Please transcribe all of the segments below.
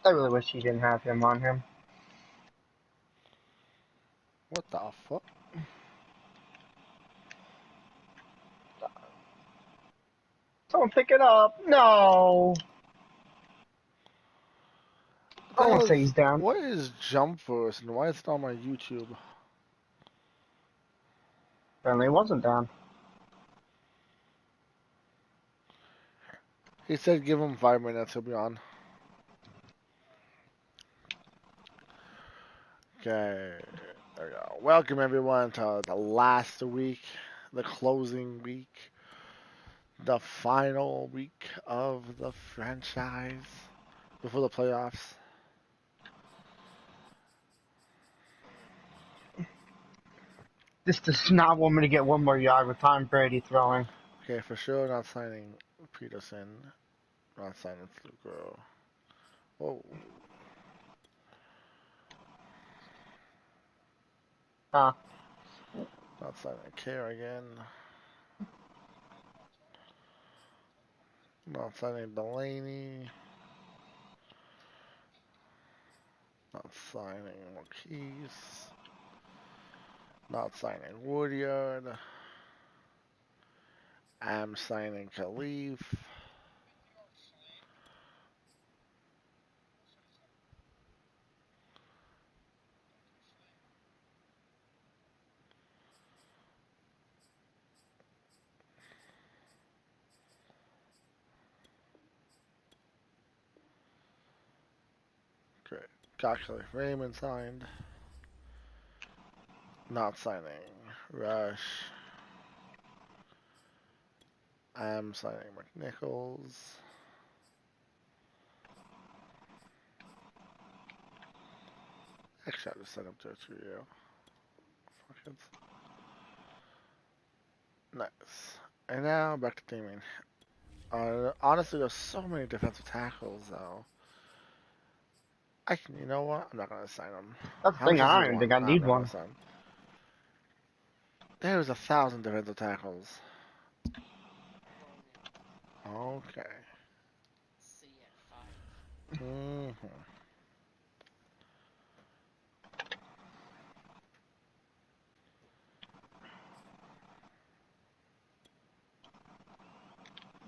I really wish he didn't have him on him. What the fuck? Someone pick it up. No. I want to say he's down. What is Jump Force and why is it on my YouTube? Apparently he wasn't down. He said give him 5 minutes, he'll be on. Okay, there we go. Welcome everyone to the last week, the closing week, the final week of the franchise before the playoffs. This does not want me to get one more yard with Tom Brady throwing. Okay, for sure not signing Peterson, not signing Fluker. Whoa. Huh. Not signing Kerrigan. Not signing Delaney. Not signing Marquise. Not signing Woodyard. I'm signing Khalif. Great. Got Khalif Raymond signed. Not signing Rush. I'm signing McNichols. Actually, I just signed up to a trio. Nice. And now back to teaming. Honestly, there's so many defensive tackles, though. You know what? I'm not gonna sign them. That's the How much thing. is I he don't even want? think I No, I'm need not gonna one. sign. There's 1,000 defensive tackles. Okay. Mm-hmm.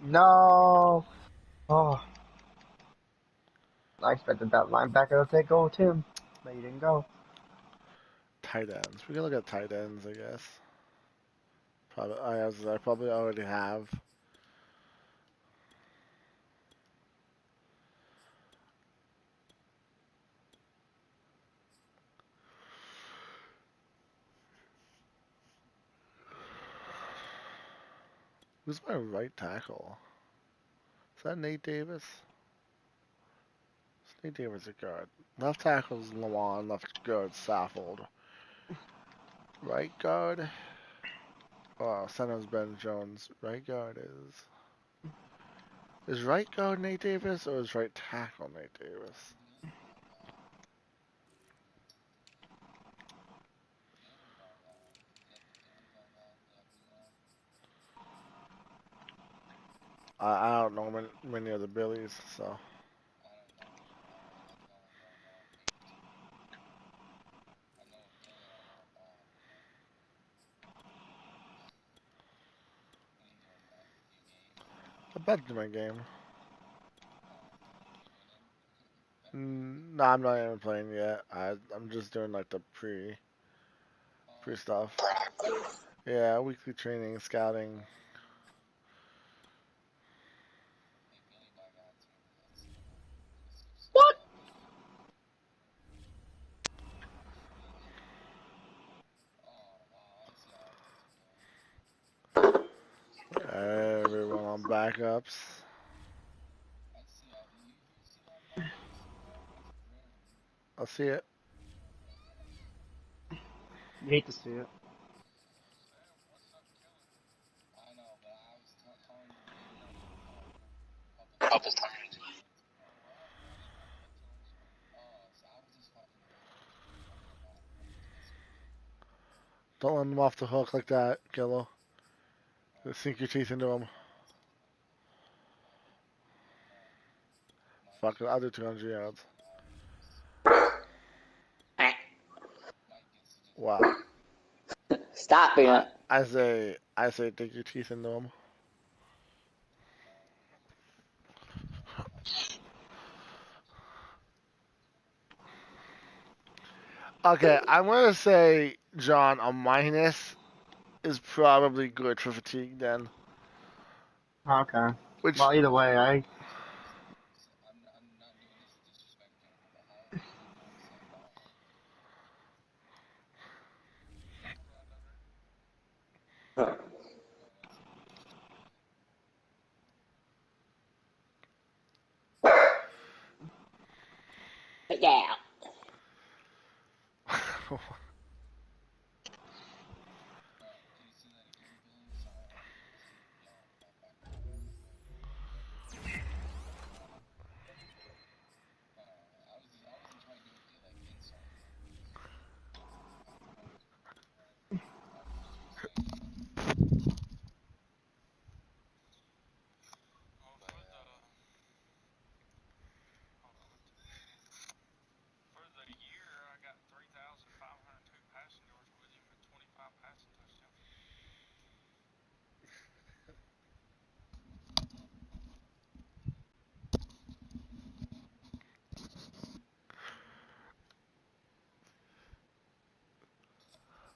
No. Oh. I expected that linebacker to take over Tim, but he didn't go. Tight ends. We can look at tight ends, I guess. Probably, I probably already have. Who's my right tackle? Is that Nate Davis? It's Nate Davis a guard. Left tackle's Lawan. Left guard Saffold. Right guard. Oh, center's Ben Jones. Right guard is. Is right guard Nate Davis or is right tackle Nate Davis? I don't know many of the Billies, so. I bet to my game. No, I'm not even playing yet. I'm just doing like the pre stuff. Yeah, weekly training, scouting. What? Everyone on backups. I'll see it. You hate to see it. Don't let them off the hook like that, Gillo. Sink your teeth into them. Fuck it, I'll do 200 yards. What? Stop I it. I say dig your teeth into them. Okay, I'm gonna say John a minus is probably good for fatigue then. Okay. Which Well, either way, Yeah.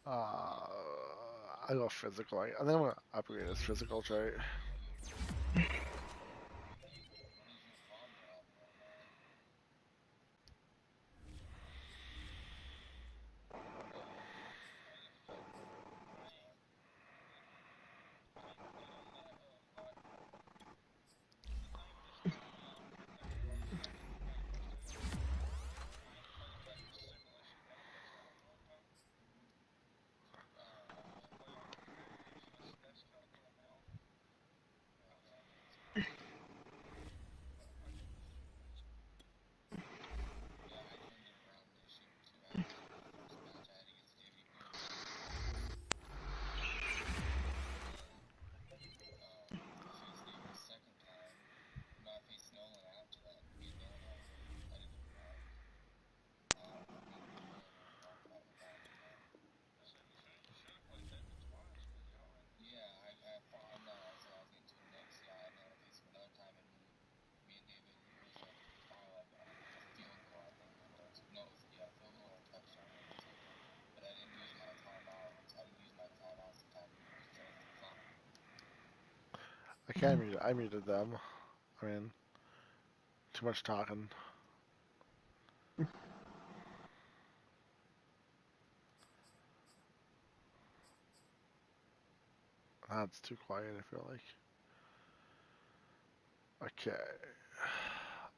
uh, I go physical. I think I'm gonna upgrade this physical trait. I can't mute. I muted them. I mean, too much talking. That's too quiet. I feel like. Okay.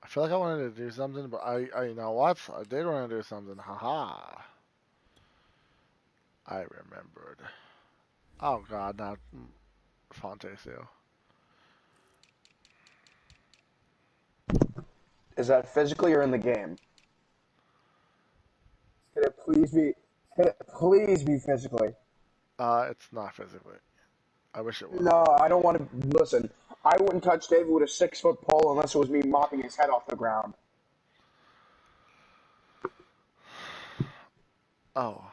I feel like I wanted to do something, but you know what? I did want to do something. Haha. I remembered. Oh God, not Fontesio. Is that physically or in the game? Can it please be? Can it please be physically? It's not physically. I wish it was. No, I don't want to listen. I wouldn't touch David with a 6 foot pole unless it was me mopping his head off the ground. Oh,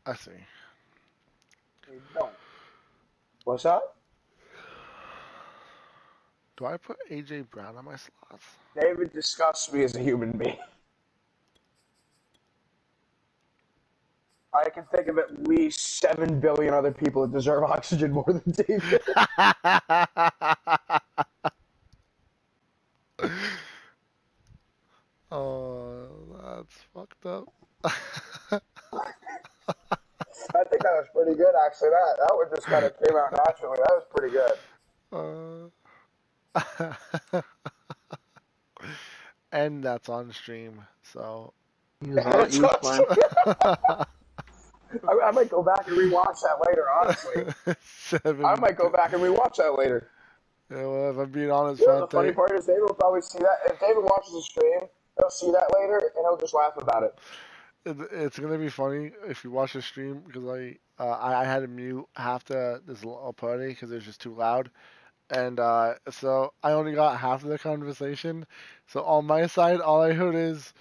I see. No. What's that? Do I put AJ Brown on my slots? David disgusts me as a human being. I can think of at least 7 billion other people that deserve oxygen more than David. Oh, that's fucked up. I think that was pretty good, actually. That one just kind of came out naturally. That was pretty And that's on stream, so. he was good. on. He It's was awesome. playing. I might go back and rewatch that later, honestly. I Seven. might go back and rewatch that later. Yeah, well, if I'm being honest, You know, the funny Fonte, part is David will probably see that. If David watches the stream, he'll see that later and he'll just laugh about it. it's gonna be funny if you watch the stream because I had to mute half this little party because it was just too loud, and so I only got half of the conversation. So on my side, all I heard is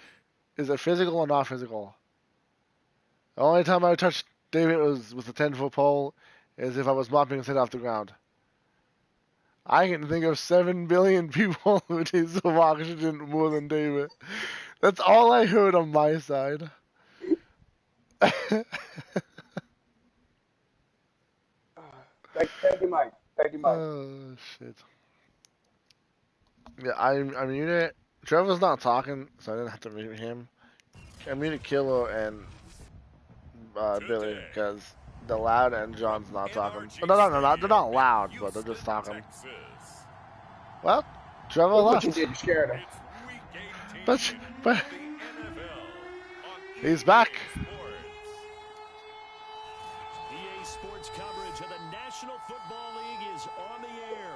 it physical or not physical? The only time I touched David was with a 10-foot pole as if I was mopping his head off the ground. I can think of 7 billion people who taste of oxygen more than David. That's all I heard on my side. Thank you, Mike. Thank you, Mike. Oh, shit. Yeah, I muted it. Trevor's not talking, so I didn't have to mute him. I muted Kilo and Billy because they're loud and John's not talking. No, they're not loud, but they're just talking. Well, Trevor Look left. what you did. You scared him. But he's back. EA Sports coverage of the National Football League is on the air.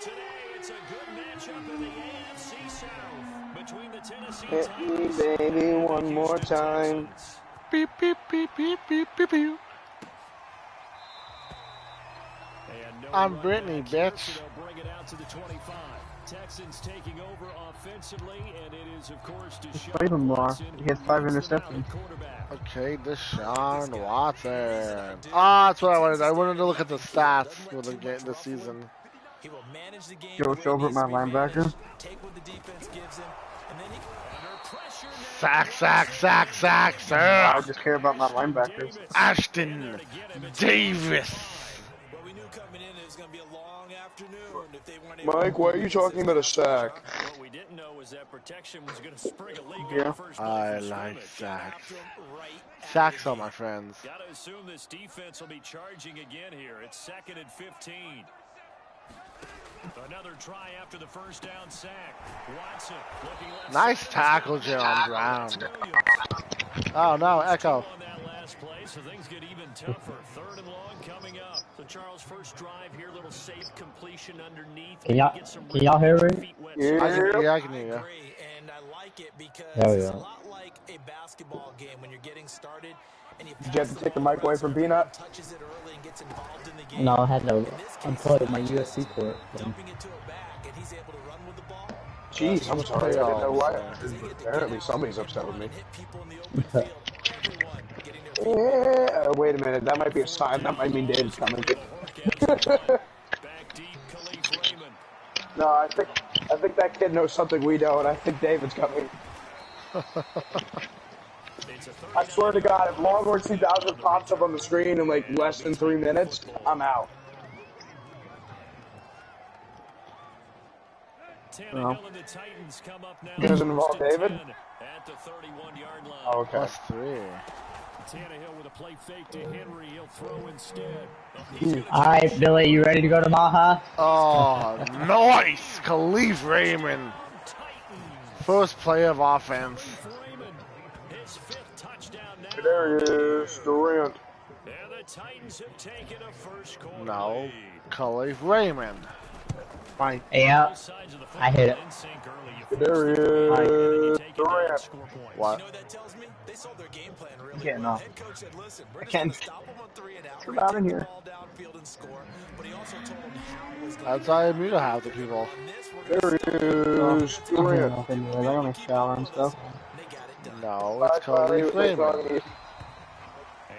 Today, it's a good matchup in the AFC South between the Tennessee Titans Hit me, baby, one more time. Beep, beep, beep, beep, beep, beep, beep. I'm Brittany, bitch. Bring it out to the 25. Texans taking over offensively, and it is, of course, Play him more. He has 5 interceptions. Okay, Deshaun Watson. Ah, that's what I wanted. I wanted to look at the stats for the game this season. He will manage the game. Joe Schobert, my linebacker. Take what the defense gives him, and then he Sack, sir. I just care about my linebackers. Ashton Davis. Well, we knew coming in it was going to be a long afternoon if they weren't Mike, why are you talking about a sack? What we didn't know was that protection was going to spring a leak Yeah. on the first play I from like scrimmage. sacks. Sacks are my friends. Got to assume this defense will be charging again here. It's 2nd and 15. Another try after the first down sack. Watson looking left. Nice tackle, Jaron Brown. Oh no, Echo. On that last play, so things get even tougher. 3rd and long coming up. So Charles, first drive here, little safe completion underneath. Can y'all hear me? Yeah. I can hear you. agree, and I like it because Hell it's yeah. a lot like a basketball game when you're getting started. And you Did you have to take the mic away from Peanut? touches it early and gets involved in the game. No, I had to In this case, unplug my USB port. dumping it to a back, and he's able to run with the ball. Jeez, I'm sorry. I didn't know why. Apparently, somebody's upset with me. Hit people in the open field. Everyone getting their feet. Yeah. Wait a minute. That might be a sign. That might mean Dave's coming. Back deep, Khalif Raymond. No, I think that kid knows something we don't. I think David's coming. It's a I swear to God, if Longhorn 2000 pops up on the screen in like less than 3 minutes, I'm out. Tannehill and the Titans come up now. Does it involve David? At the 31-yard line. Oh, okay. +3. Tannehill with a play fake to Henry. He'll throw instead. Alright, Billy, you ready to go to Maha? Oh, nice! Khalif Raymond. First play of offense. Raymond, his 5th touchdown now. There he is, Durant. And the Titans have taken a first quarter No, lead. Khalif Raymond. Mike. Yeah, Both sides of the I hit it. football in sync early. You There he force the ball, and then you is, take it down and Durant. score points. What? You know what that tells me? They sold their game plan really Getting well. off. Head coach said, listen, we're I just can't going to stop them on 3 and out. get We're out going of to here. take the ball downfield and score. But he also told them how it was going That's how I muted half the people. on this. We're There going to he is, I'm getting Durant. off anyways. I gotta shower and stuff. They got it done. No, it's Khalif Raymond.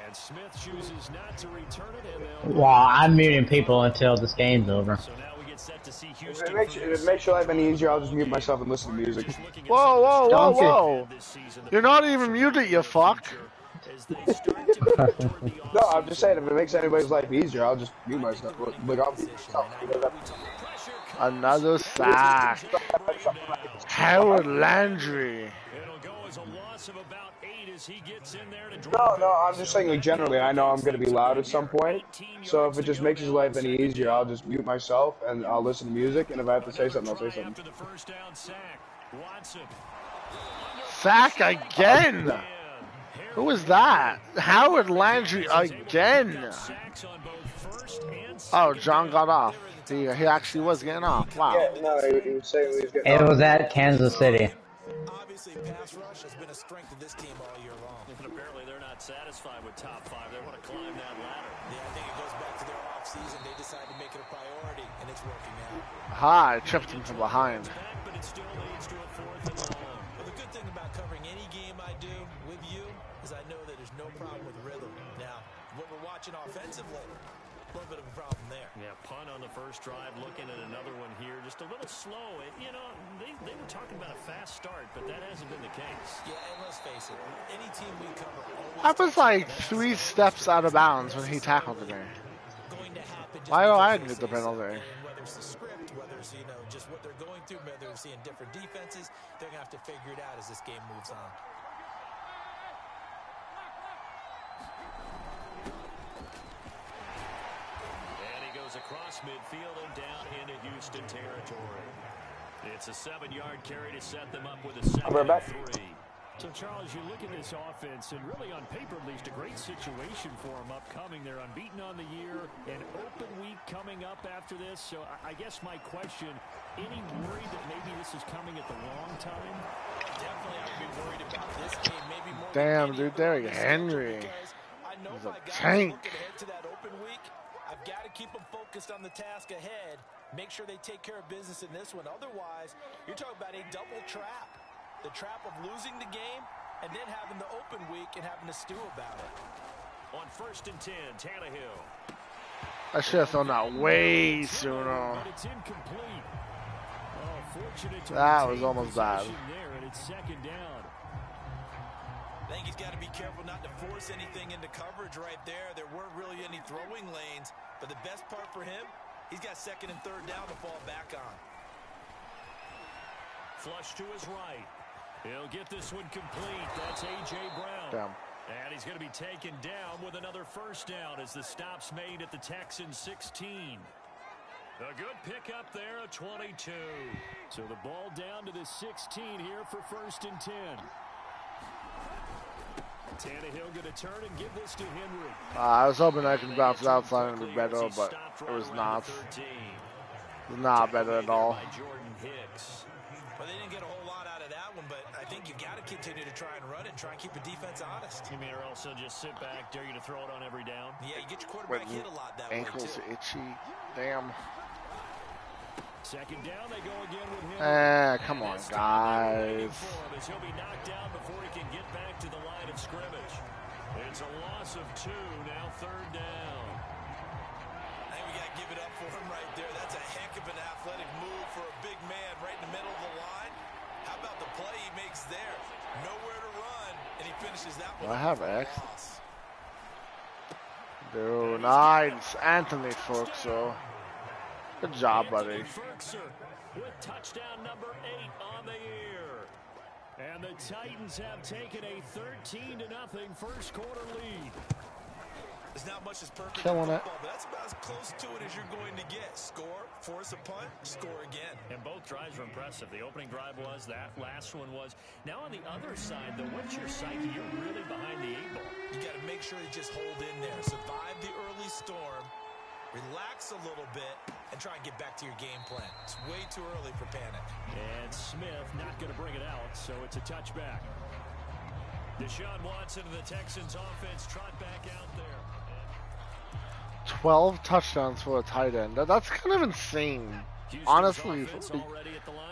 And Smith chooses not to return it, and they'll well, I'm muting people until this game's over. So now we get set to see If Houston. if it makes your life any easier, I'll just mute myself and listen to music. Whoa, whoa, whoa, Don't you- whoa! You're not even muted, you fuck. No, I'm just saying, if it makes anybody's life easier, I'll just mute myself. Like, I'll mute myself. Another sack. Howard Landry. It'll go as a loss of about 8 as he gets in there to No, drop no, I'm just saying, like, generally, I know I'm going to be loud at some point. So if it just makes his life any easier, I'll just mute myself and I'll listen to music. And if I have to say something, I'll say something. after the first down sack. Watson. Sack again. Who was that? Howard Landry again. Sacks on both first and Oh, John got off. He actually was getting off. Wow. Yeah, no, he was saying he was getting It off. was at Kansas City. Obviously, pass rush has been a strength of this team all year long. And apparently they're not satisfied with top 5. They want to climb that ladder. Yeah, I think it goes back to their offseason. They decided to make it a priority, and it's working out. Hi, tripped him from behind. But it still leads to a 4th and long. Well, the good thing about covering any game I do with you is I know that there's no no problem with rhythm. Now, what we're watching offensively, a little bit of a problem there. Yeah, punt on the first drive, looking at another one here. Just a little slow. You know, they were talking about a fast start, but that hasn't been the case. Yeah, and let's face it, any team we cover always... I was like 3 steps out of bounds when he tackled me. Going to happen just Why do I because get the they say so. penalty? And whether it's the script, whether it's, you know, just what they're going through, whether they're seeing different defenses, they're going to have to figure it out as this game moves on. And he goes across midfield and down into Houston territory. It's a 7-yard carry to set them up with a 2nd and 3. So, Charles, you look at this offense, and really on paper, at least, a great situation for them upcoming. They're unbeaten on the year, an open week coming up after this. So I guess my question, any worry that maybe this is coming at the wrong time? Definitely I would be worried about this game. Maybe more Damn, dude, Derrick Henry. I know He's my a guys tank. looking ahead to that open week. I've got to keep them focused on the task ahead. Make sure they take care of business in this one. Otherwise, you're talking about a double trap. The trap of losing the game and then having the open week and having to stew about it. On 1st and 10, Tannehill. I should have thrown that way sooner. But it's incomplete. Oh, fortunate to That was retain almost bad. possession there, and it's 2nd down. I think he's got to be careful not to force anything into coverage right there. There weren't really any throwing lanes, but the best part for him, he's got 2nd and 3rd down to fall back on. Flush to his right. He'll get this one complete. That's A.J. Brown. Damn. And he's going to be taken down with another 1st down as the stop's made at the Texans 16. A good pickup there at 22. So the ball down to the 16 here for 1st and 10. Tannehill going to turn and give this to Henry. I was hoping I could bounce it outside and be better, but it was not. It was not better at all. Well, they didn't get a whole lot out of that one, but I think you got to continue to try and run it and try and keep the defense honest. You mean or also just sit back, dare you to throw it on every down? Yeah, you get your quarterback hit a lot that way, Ankles too. itchy. Damn. 2nd down, they go again with him. Come on, guys. As he'll be knocked down before he can get back to the line of scrimmage. It's a loss of 2, now 3rd down. I think we got to give it up for him right there. That's a heck of an athletic move for a big man right in the middle of the line. How about the play he makes there? Nowhere to run, and he finishes that one. Do I have X? Dude, nice. Anthony Fuxo. Good job, buddy. With touchdown number 8 on the year. And the Titans have taken a 13-0 first quarter lead. There's not much that's perfect Killing in it. football, but that's about as close to it as you're going to get. Score, force a punt, score again. And both drives were impressive. The opening drive was, that last one was. Now on the other side, though, what's your psyche? You're really behind the 8 ball. You got to make sure you just hold in there. Survive the early storm, relax a little bit, and try and get back to your game plan. It's way too early for panic. And Smith not going to bring it out, so it's a touchback. Deshaun Watson of the Texans offense trot back out there. 12 touchdowns for a tight end. That's kind of insane. Honestly,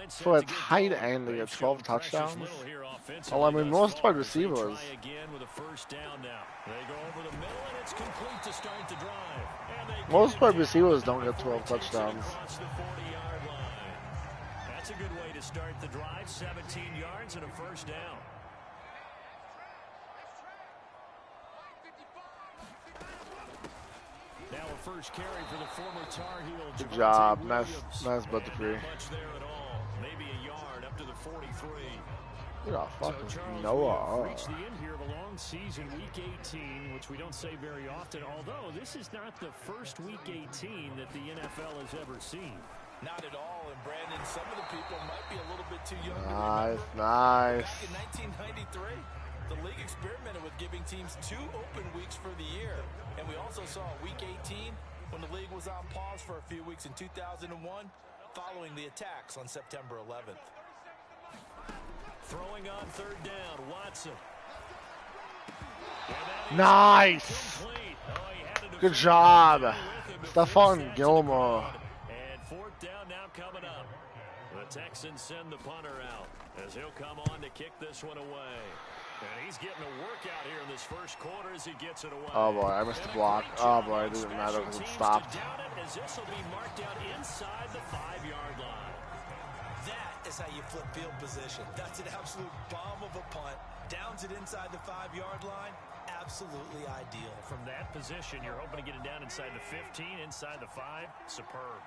for a tight end to get 12 touchdowns. Well, I mean, most wide receivers. Most wide receivers don't get 12 touchdowns. That's a good way to start the drive. 17 yards and a 1st down. Now a first carry for the former Tar Heel. Good job. Nice butterfree. Maybe a yard up to the 43. Yeah, So fucking Charles, Noah. we have reached the end here of a long season, week 18, which we don't say very often, although this is not the first week 18 that the NFL has ever seen. Not at all, and Brandon, some of the people might be a little bit too young to Nice, remember. nice. Back in 1993, the league experimented with giving teams 2 open weeks for the year. And we also saw week 18 when the league was on pause for a few weeks in 2001 following the attacks on September 11th. Throwing on 3rd down, Watson. Nice. Good job. Stephon Gilmore. And 4th down now coming up. The Texans send the punter out as he'll come on to kick this one away. And he's getting a workout here in this first quarter as he gets it away. Oh boy, I missed the block. Oh boy, it didn't matter because it stopped. As this will be marked out inside the 5-yard line. That is how you flip field position. That's an absolute bomb of a punt. Downs it inside the 5-yard line. Absolutely ideal. From that position, you're hoping to get it down inside the 15, inside the 5. Superb.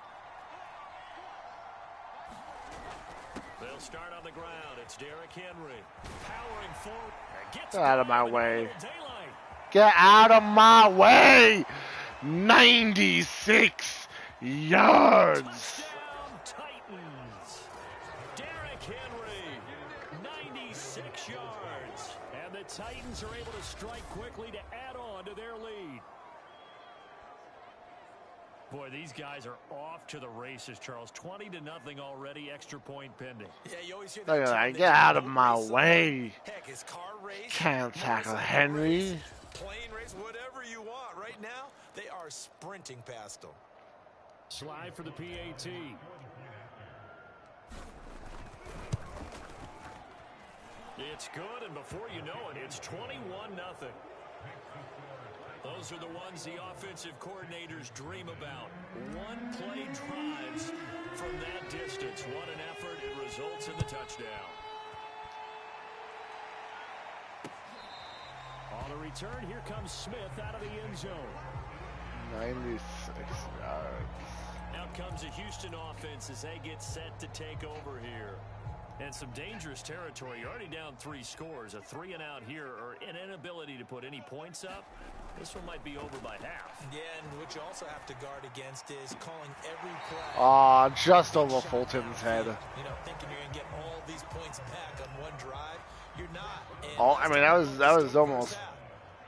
They'll start on the ground. It's Derrick Henry. Powering forward. Get out of my way. Get out of my way. 96 yards. Touchdown, Titans. Derrick Henry, 96 yards. And the Titans are able to strike quickly to add on to their lead. Boy, these guys are off to the races, Charles. 20-0 already, extra point pending. Yeah, you always hear Look at that. Get out of my way. Heck, his car race, Can't tackle Henry. plane race, whatever you want. Right now, they are sprinting past him. Slide for the PAT. It's good, and before you know it, it's 21-0. Those are the ones the offensive coordinators dream about. One-play drives from that distance. What an effort. It results in the touchdown. On the return, here comes Smith out of the end zone. 96 yards. Out comes the Houston offense as they get set to take over here. And some dangerous territory. You're already down 3 scores. A 3-and-out here, or an inability to put any points up. This one might be over by half. Yeah, and what you also have to guard against is calling every play. Oh, just over Fulton's head. You know, thinking you're going to get all these points back on one drive. You're not. And Oh, I mean, that was almost.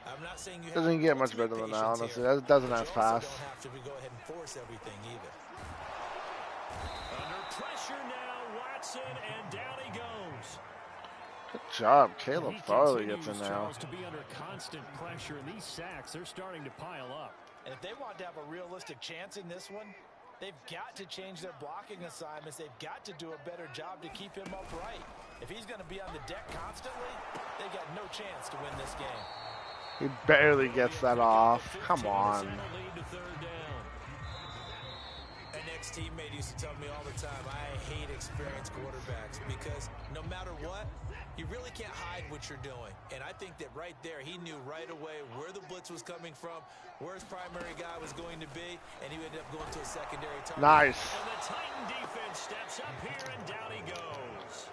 I'm not saying you Doesn't get much better than that, honestly. That doesn't as fast. Don't have to go ahead and force everything either. Under pressure now, Watson, and down he goes. Good job, Caleb He Farley gets continues, in now. Charles, to be under constant pressure, and these sacks, they're starting to pile up. And if they want to have a realistic chance in this one, they've got to change their blocking assignments. They've got to do a better job to keep him upright. If he's going to be on the deck constantly, they've got no chance to win this game. He barely gets that off. Come on. An ex-teammate used to tell me all the time, I hate experienced quarterbacks because no matter what, you really can't hide what you're doing. And I think that right there, he knew right away where the blitz was coming from, where his primary guy was going to be, and he ended up going to a secondary target. Nice. And the Titan defense steps up here, and down he goes.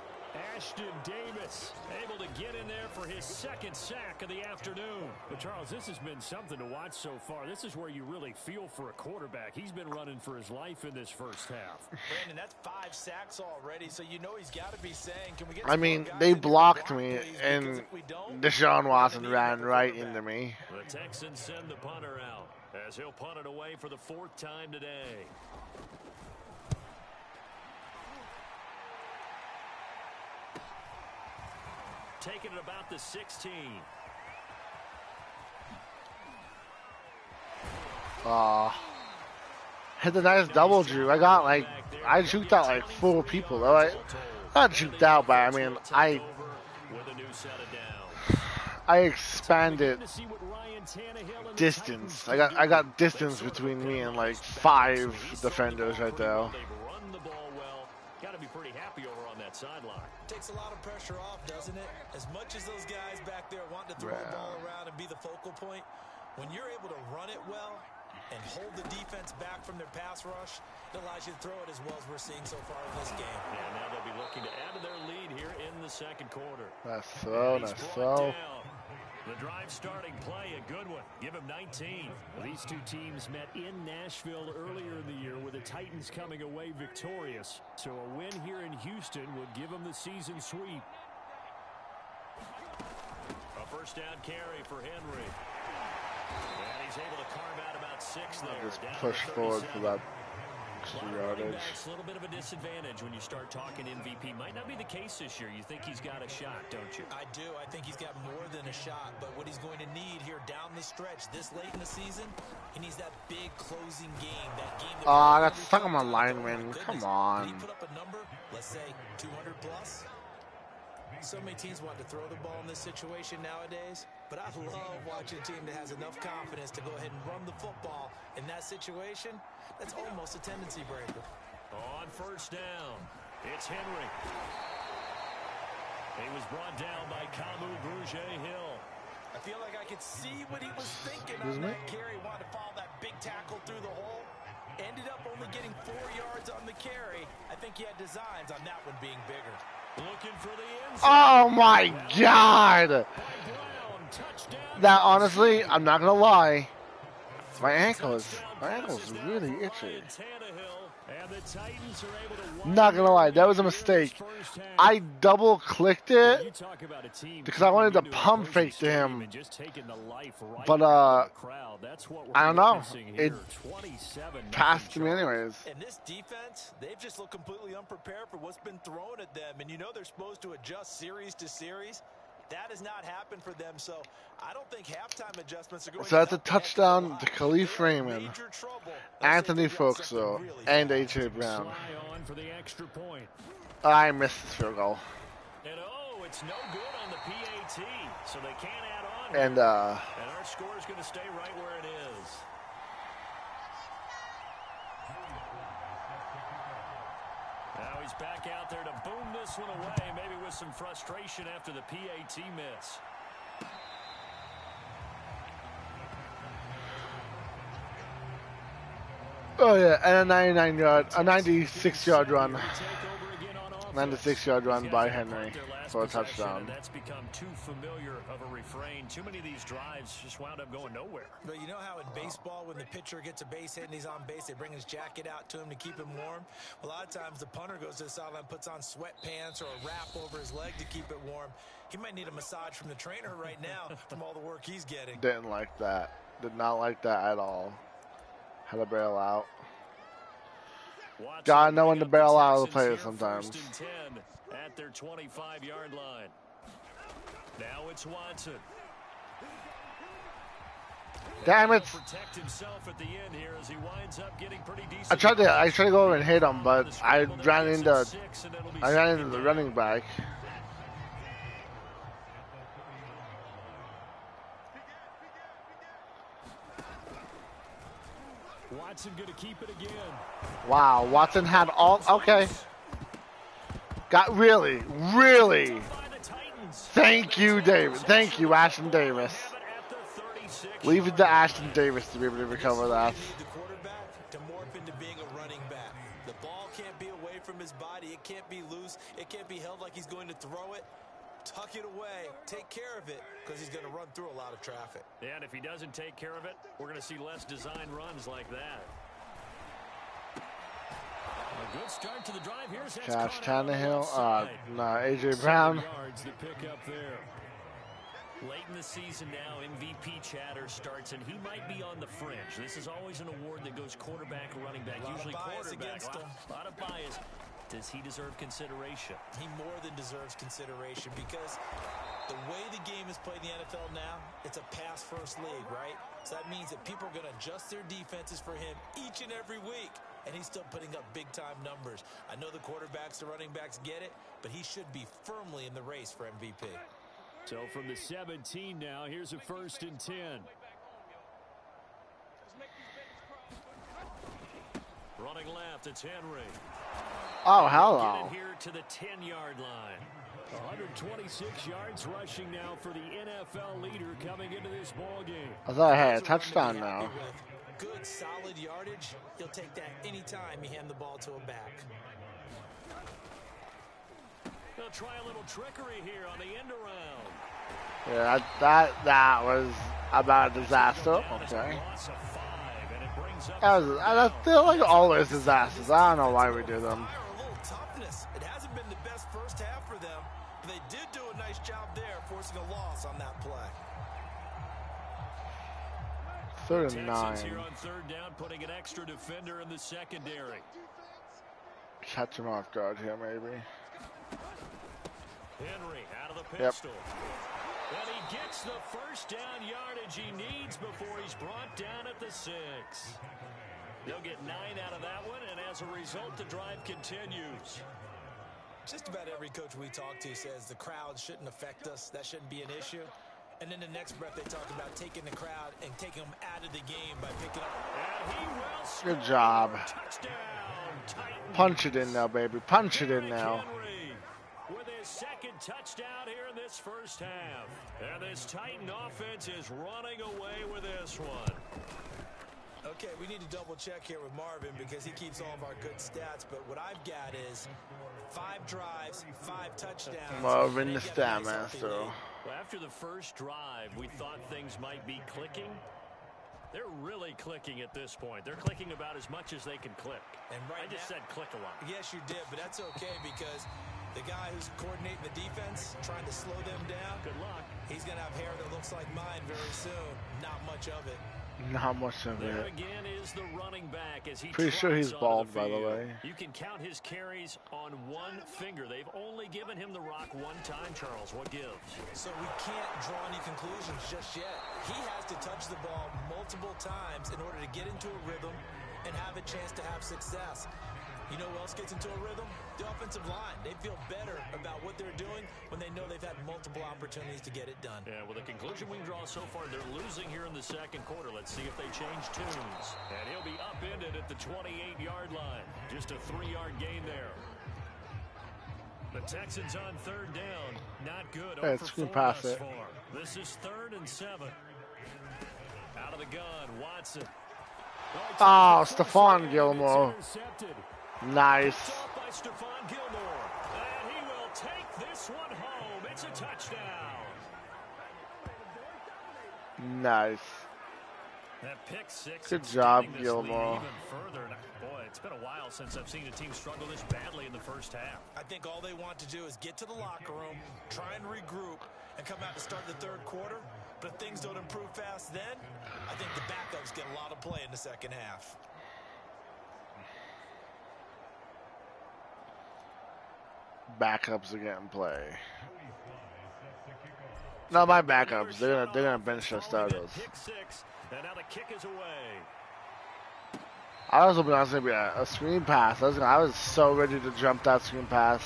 Ashton Davis able to get in there for his second sack of the afternoon. But Charles, this has been something to watch so far. This is where you really feel for a quarterback. He's been running for his life in this first half. Brandon, that's 5 sacks already, so you know he's got to be saying, can we get I mean, they blocked me, and Deshaun Watson ran right into me. The Texans send the punter out as he'll punt it away for the 4th time today. Taking it about the 16. Hit the nice double Drew. I juked out like 4 people though. I not juked out, but I mean I expanded distance. I got distance between me and like 5 defenders right there. Got to be pretty happy over on that sideline. Takes a lot of pressure off, doesn't it? As much as those guys back there want to throw the ball around and be the focal point, when you're able to run it well and hold the defense back from their pass rush, it allows you to throw it as well as we're seeing so far in this game. And now they'll be looking to add to their lead here in the second quarter. Nice throw, nice throw. The drive starting play, a good one. Give him 19. Well, these two teams met in Nashville earlier in the year with the Titans coming away victorious. So a win here in Houston would give them the season sweep. A first down carry for Henry. And he's able to carve out about 6 there. Just push forward for that yardage. It's a little bit of a disadvantage when you start talking MVP. Might not be the case this year. You think he's got a shot, don't you? I do. I think he's got more than a shot. But what he's going to need here down the stretch this late in the season, he needs that big closing game. That game that I got stuck on my lineman. Come on. Did he put up a number? Let's say 200 plus. so many teams want to throw the ball in this situation nowadays, but I love watching a team that has enough confidence to go ahead and run the football in that situation. That's almost a tendency breaker. On first down, it's Henry. He was brought down by Kamu Grugier-Hill. I feel like I could see what he was thinking on that carry. Wanted to follow that big tackle through the hole. Ended up only getting 4 yards on the carry. I think he had designs on that one being bigger. Looking for the end zone. Oh my God! That honestly, I'm not gonna lie. My ankle is really itchy. Not gonna lie, that was a mistake. I double clicked it because I wanted to pump fake to him, but I don't know. It passed me anyways. And this defense, they've just looked completely unprepared for what's been thrown at them. And you know they're supposed to adjust series to series. That has not happened for them, so I don't think halftime adjustments are going So that's a touchdown to Khalif Raymond, Anthony Foxo, and A.J. Brown. I missed this field goal. And oh, it's no good on the PAT, so they can't add on. And our score is going to stay right where it is. Now he's back out there to boom this one away, maybe with some frustration after the PAT miss. Oh yeah, and a 96-yard run. 96-yard run by Henry for a touchdown. That's become too familiar of a refrain. Too many of these drives just wound up going nowhere. But you know how in baseball, when the pitcher gets a base hit and he's on base, they bring his jacket out to him to keep him warm? Well, a lot of times the punter goes to the sideline, puts on sweatpants or a wrap over his leg to keep it warm. He might need a massage from the trainer right now from all the work he's getting. Didn't like that. Did not like that at all. Had to bail out. Gotta know when to bail out of the players sometimes. At their 25-yard line. Now it's Watson. Damn it! I tried to go over and hit him, but I ran into the running back. Watson gonna keep it again. Wow, Watson had all okay. Got really. Thank you, David. Thank you, Ashton Davis. Leave it to Ashton Davis to be able to recover that. The quarterback to morph into being a running back. The ball can't be away from his body. It can't be loose. It can't be held like he's going to throw it. Tuck it away. Take care of it because he's going to run through a lot of traffic. Yeah, and if he doesn't take care of it, we're going to see less design runs like that. A good start to the drive. Here's Josh Tannehill. A.J. Brown. Late in the season now, MVP chatter starts, and he might be on the fringe. This is always an award that goes quarterback, running back, usually quarterback. A lot of bias. Does he deserve consideration? He more than deserves consideration because the way the game is played in the NFL now, it's a pass-first league, right? So that means that people are going to adjust their defenses for him each and every week, and he's still putting up big-time numbers. I know the quarterbacks, the running backs get it, but he should be firmly in the race for MVP. So from the 17 now, here's a 1st and 10. Running left, it's Henry. Oh, hello. Here to the 10-yard line. 126 yards rushing now for the NFL leader coming into this ball game. I thought I had a touchdown now. Good, solid yardage. He'll take that anytime you hand the ball to a back. They'll try a little trickery here on the end around. Yeah, that was about a disaster. Okay. I feel like always disasters. I don't know why we do them. It hasn't been the best first half for them, but they did do a nice job there, forcing a loss on that play. 3rd and 9. Here on 3rd down, putting an extra defender in the secondary. Catch him off guard here, maybe. Henry out of the pistol. And he gets the first down yardage he needs before he's brought down at the 6. They'll get 9 out of that one, and as a result, the drive continues. Just about every coach we talk to says the crowd shouldn't affect us. That shouldn't be an issue. And then the next breath, they talk about taking the crowd and taking them out of the game by picking up. Good job. Punch it in now, baby. Punch it in now. With his second touchdown here in this first half. And this Titan offense is running away with this one. Okay, we need to double check here with Marvin because he keeps all of our good stats. But what I've got is 5 drives, 5 touchdowns. Marvin the stat master. Well, after the first drive, we thought things might be clicking. They're really clicking at this point. They're clicking about as much as they can click. And right I just said click a lot. Yes, you did, but that's okay because the guy who's coordinating the defense, trying to slow them down, good luck. He's going to have hair that looks like mine very soon. Not much of it. Not much of There it. again is the running back as he Pretty sure he's bald, by the way. You can count his carries on one finger. They've only given him the rock one time, Charles. What gives? So we can't draw any conclusions just yet. He has to touch the ball multiple times in order to get into a rhythm and have a chance to have success. You know who else gets into a rhythm? The offensive line. They feel better about what they're doing when they know they've had multiple opportunities to get it done. Yeah, well, the conclusion we can draw so far, they're losing here in the second quarter. Let's see if they change tunes. And he'll be upended at the 28-yard line. Just a 3-yard gain there. The Texans on third down. Not good. Hey, it's going to pass it. This is 3rd and 7. Out of the gun, Watson. Oh, Stephon Gilmore. Nice. By Stephon Gilmore. And he will take this one home. It's a touchdown. Nice. That pick six. Good job, Gilmore. Even further. Boy, it's been a while since I've seen a team struggle this badly in the first half. I think all they want to do is get to the locker room, try and regroup, and come out to start the third quarter. But if things don't improve fast then, I think the backups get a lot of play in the second half. Backups are getting play. No, my backups. They're gonna bench their starters. And now the kick is away. I was hoping I was gonna be a screen pass. I was so ready to jump that screen pass.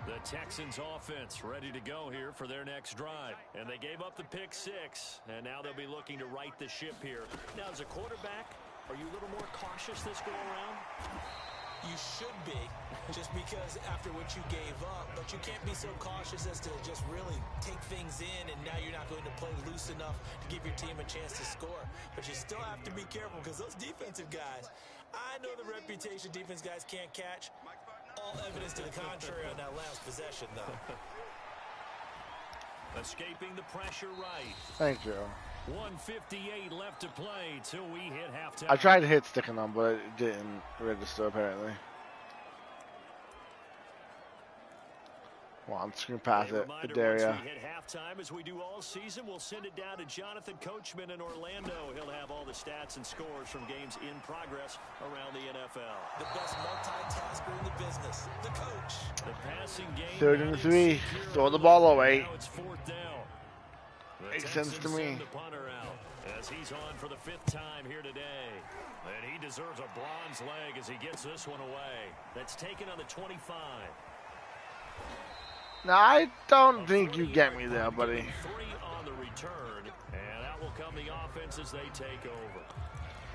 The Texans offense ready to go here for their next drive. And they gave up the pick six. And now they'll be looking to right the ship here. Now, as a quarterback, are you a little more cautious this go around? You should be, just because after what you gave up, but you can't be so cautious as to just really take things in, and now you're not going to play loose enough to give your team a chance to score. But you still have to be careful because those defensive guys, I know the reputation defense guys can't catch. All evidence to the contrary on that last possession, though. Escaping the pressure right. Thank you. 1:58 left to play till we hit halftime. I tried to hit sticking them, but it didn't register apparently. Well, I'm just gonna pass it to Daria. Once we hit halftime, as we do all season, we'll send it down to Jonathan Coachman in Orlando. He'll have all the stats and scores from games in progress around the NFL. The best multitasker in the business, the coach. The passing game. 3rd and 3. Throw the ball away. Now it's 4th down. Makes sense to me. The punter out as he's on for the 5th time here today. And he deserves a bronze leg as he gets this one away. That's taken on the 25. Now, I don't think you get me there, buddy. 3 on the return, and out will come the offense as they take over.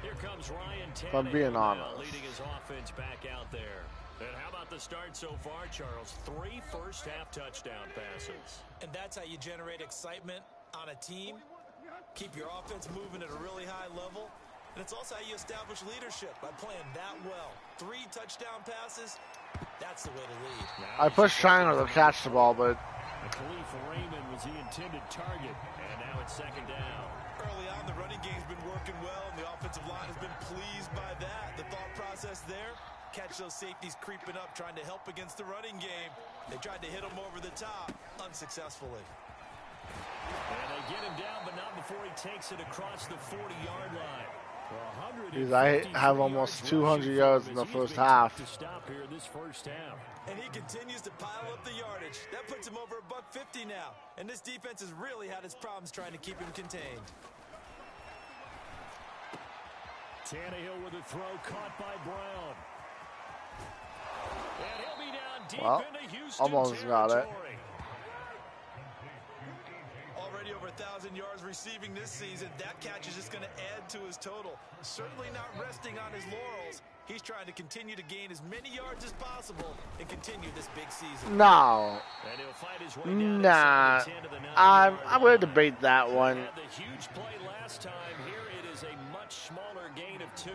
Here comes Ryan If I'm being Tannehill honest. leading his offense back out there. And how about the start so far, Charles? 3 first-half touchdown passes. And that's how you generate excitement on a team. Keep your offense moving at a really high level. And it's also how you establish leadership by playing that well. 3 touchdown passes, that's the way to lead. I pushed China to catch the ball, but Khalif Raymond was the intended target. And now it's 2nd down. Early on, the running game's been working well, and the offensive line has been pleased by that. The thought process there, catch those safeties creeping up, trying to help against the running game. They tried to hit him over the top, unsuccessfully. And they get him down, but not before he takes it across the 40-yard line. I have almost 200 yards in the first half. To stop here this first half. And he continues to pile up the yardage. That puts him over $150 now. And this defense has really had its problems trying to keep him contained. Tannehill with a throw caught by Brown. And he'll be down deep Well, into Houston almost got it. territory. Already over 1,000 yards receiving this season. That catch is just going to add to his total. Certainly not resting on his laurels. He's trying to continue to gain as many yards as possible and continue this big season. No. And he'll fight his way down Nah. inside the 10 to the 9 I'm yard going to line. debate that one. Had the huge play last time. Here it is a much smaller gain of 2.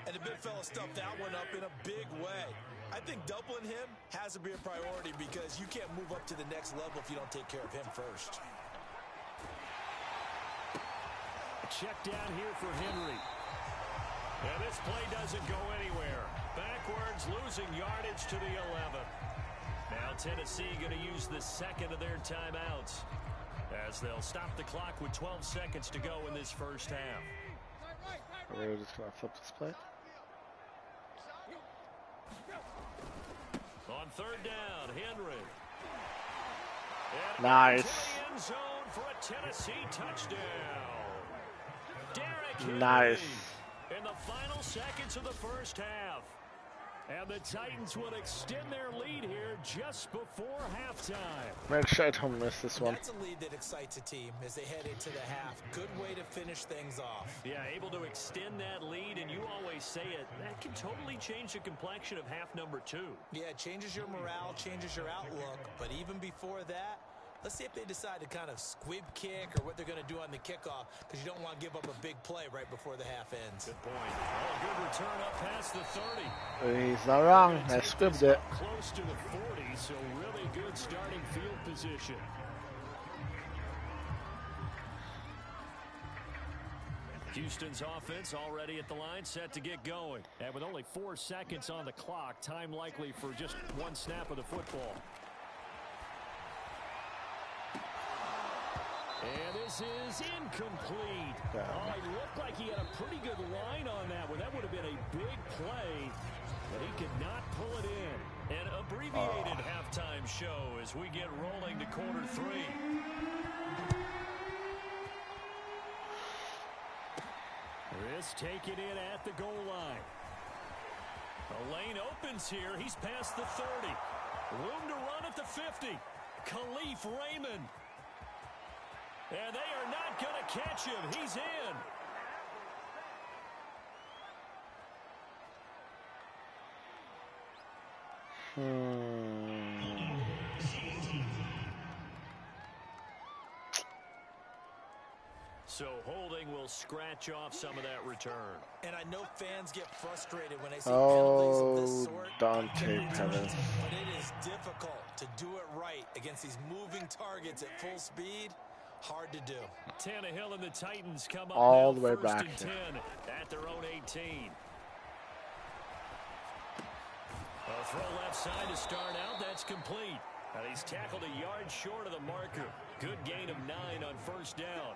And the big fella stuffed that one up in a big way. I think doubling him has to be a priority because you can't move up to the next level if you don't take care of him first. Check down here for Henry. And this play doesn't go anywhere. Backwards, losing yardage to the 11. Now Tennessee going to use the second of their timeouts as they'll stop the clock with 12 seconds to go in this first half. We're just going to flip this play. On third down, Henry. And Nice. to the end zone for a Tennessee touchdown. Derrick Henry Nice. in the final seconds of the first half. And the Titans will extend their lead here just before halftime. Make sure I don't miss this one. That's a lead that excites a team as they head into the half. Good way to finish things off. Yeah, able to extend that lead, and you always say it, that can totally change the complexion of half number 2. Yeah, it changes your morale, changes your outlook. But even before that, let's see if they decide to kind of squib kick or what they're going to do on the kickoff, because you don't want to give up a big play right before the half ends. Good point. Oh, good return up past the 30. He's not wrong. I squibbed it. Close to the 40, so really good starting field position. Houston's offense already at the line, set to get going. And with only 4 seconds on the clock, time likely for just one snap of the football. And this is incomplete. Oh, it looked like he had a pretty good line on that one. That would have been a big play, but he could not pull it in. An abbreviated halftime show as we get rolling to quarter 3. This taken in at the goal line. A lane opens here. He's past the 30. Room to run at the 50. Khalif Raymond. And they are not going to catch him. He's in. So holding will scratch off some of that return. And I know fans get frustrated when they see penalties of this sort. Dante Pettis. But it is difficult to do it right against these moving targets at full speed. Hard to do. Tannehill and the Titans come up all now, the way first back and 10 at their own 18. A throw left side to start out. That's complete. And he's tackled a yard short of the marker. Good gain of 9 on first down.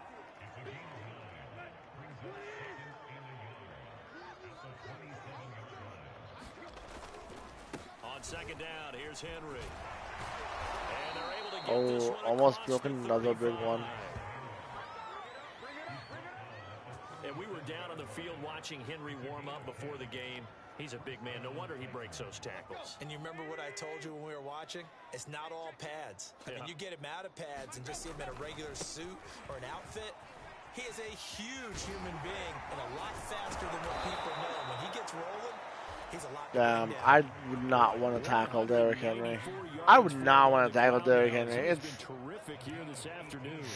On second down, here's Henry. And they're able to get this one almost across broken the another big 35. one. And we were down on the field watching Henry warm up before the game. He's a big man. No wonder he breaks those tackles. And you remember what I told you when we were watching? It's not all pads. I mean, you get him out of pads and just see him in a regular suit or an outfit. He is a huge human being and a lot faster than what people know. When he gets rolling, he's a lot bigger. I would not want to tackle Derrick Henry. I would not want to tackle Derrick Henry. It's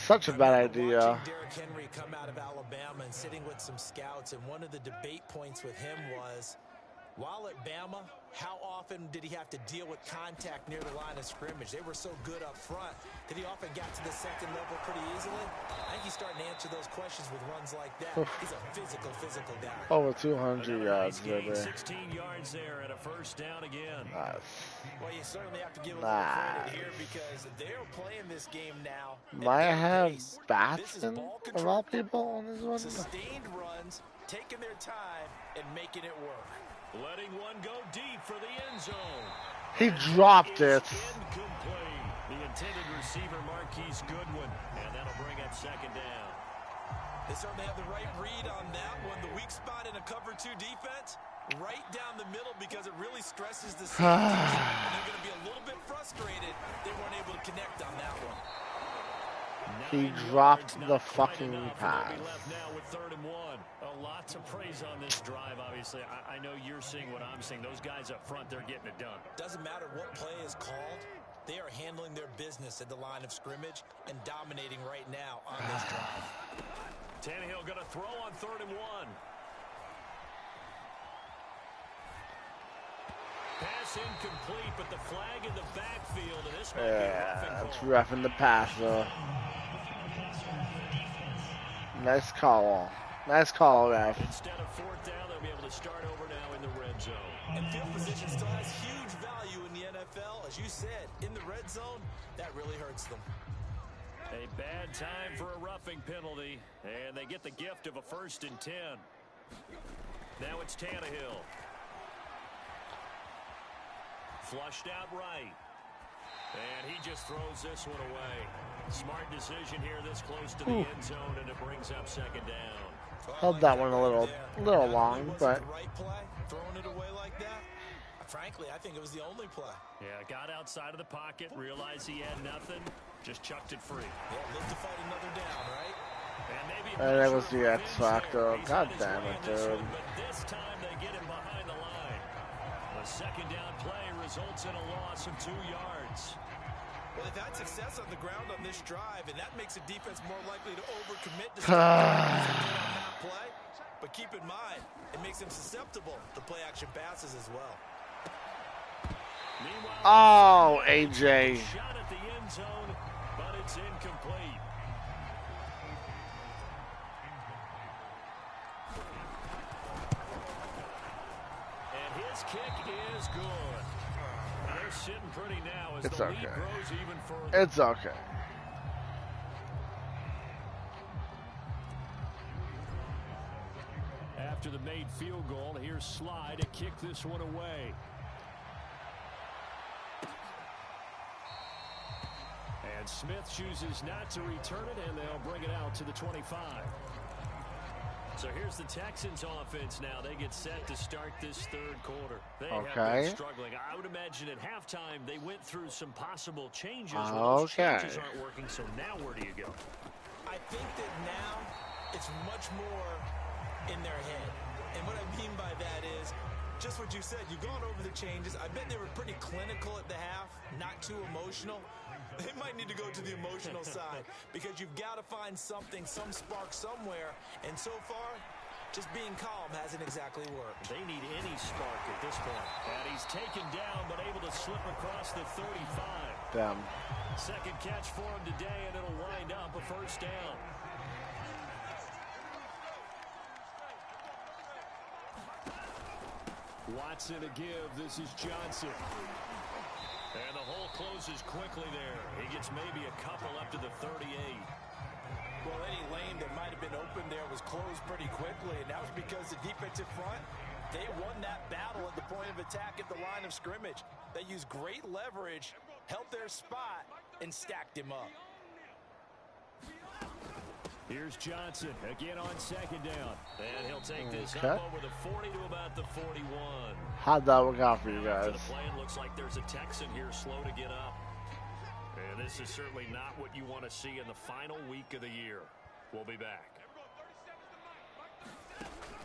such a bad idea. Watching Derrick Henry come out of Alabama and sitting with some scouts, and one of the debate points with him was, while at Bama, how often did he have to deal with contact near the line of scrimmage? They were so good up front that he often got to the second level pretty easily. I think he's starting to answer those questions with runs like that. He's a physical guy. Over 200 yards, baby. 16 yards there and a first down again. Nice. Well, you certainly have to give a little credit here because they're playing this game now. Might have Batson of all people on this one. Sustained runs, taking their time, and making it work. Letting one go deep for the end zone. He dropped it. Incomplete. The intended receiver, Marquise Goodwin, and that'll bring up second down. They certainly have the right read on that one. The weak spot in a cover 2 defense, right down the middle because it really stresses the safeties. And they're going to be a little bit frustrated they weren't able to connect on that one. He dropped the fucking pass. Now with 3rd and 1. A lot to praise on this drive, obviously. I know you're seeing what I'm seeing. Those guys up front, they're getting it done. Doesn't matter what play is called. They are handling their business at the line of scrimmage and dominating right now on this drive. Tannehill going to throw on 3rd and 1. Pass incomplete, but the flag in the backfield, and this might be a that's roughing the passer. Nice call. Nice call, ref. Instead of 4th down, they'll be able to start over now in the red zone. And field position still has huge value in the NFL. As you said, in the red zone, that really hurts them. A bad time for a roughing penalty, and they get the gift of a 1st and 10. Now it's Tannehill. Flushed out right. And he just throws this one away. Smart decision here this close to the end zone, and it brings up 2nd down. Held that one a little long, but the right play, throwing it away like that. Frankly, I think it was the only play. Yeah, got outside of the pocket, realized he had nothing, just chucked it free. Yeah, live to fight another down, right? And maybe that was the X factor. God damn it, dude. But this time they get him behind the line. A 2nd down play results in a loss of 2 yards. Well, they've had success on the ground on this drive, and that makes a defense more likely to overcommit to that play. But keep in mind, it makes them susceptible to play-action passes as well. Oh, AJ. Shot at the end zone, but it's incomplete. And his kick is good. They're sitting pretty now as the lead grows even further. It's okay. After the made field goal, here's Sly to kick this one away. And Smith chooses not to return it, and they'll bring it out to the 25. So here's the Texans offense now. They get set to start this 3rd quarter. They have been struggling. I would imagine at halftime they went through some possible changes. Well, those changes aren't working, so now where do you go? I think that now it's much more in their head. And what I mean by that is just what you said. You've gone over the changes. I bet they were pretty clinical at the half, not too emotional. They might need to go to the emotional side because you've got to find something, some spark somewhere. And so far, just being calm hasn't exactly worked. They need any spark at this point. And he's taken down but able to slip across the 35. Damn. 2nd catch for him today, and it'll wind up a 1st down. Watson to give. This is Johnson. And the hole closes quickly there. He gets maybe a couple up to the 38. Well, any lane that might have been open there was closed pretty quickly, and that was because the defensive front, they won that battle at the point of attack at the line of scrimmage. They used great leverage, held their spot, and stacked him up. Here's Johnson again on 2nd down. And he'll take this up over the 40 to about the 41. How'd that work out for you guys? The play, it looks like there's a Texan here slow to get up. And this is certainly not what you want to see in the final week of the year. We'll be back.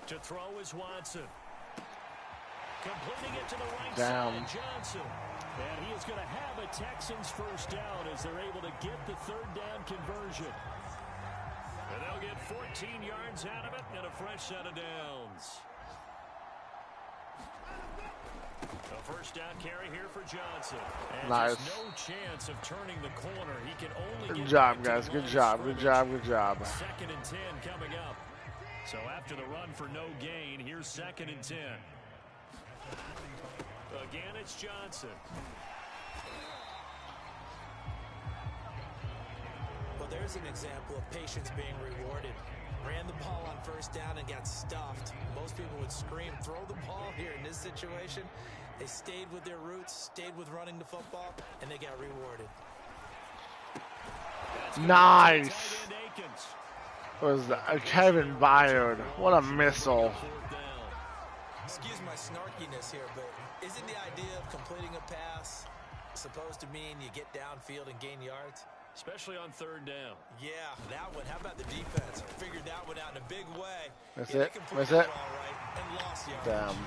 To throw is Watson. Completing it to the right side, Johnson. And he is going to have a Texans 1st down as they're able to get the 3rd down conversion. And they'll get 14 yards out of it and a fresh set of downs. A 1st down carry here for Johnson. And nice. No chance of turning the corner. He can only Good job, guys. Good job. Good job. Good job. 2nd and 10 coming up. So after the run for no gain, here's 2nd and 10. Again, it's Johnson. Well, there's an example of patience being rewarded. Ran the ball on 1st down and got stuffed. Most people would scream, throw the ball here. In this situation, they stayed with their roots, stayed with running the football, and they got rewarded. Nice. Was Kevin Byard. What a missile. Excuse my snarkiness here, but isn't the idea of completing a pass supposed to mean you get downfield and gain yards? Especially on third down. Yeah, that one. How about the defense? Figured that one out in a big way. That's Yeah, it. they That's completed it. all right and lost yards. Damn.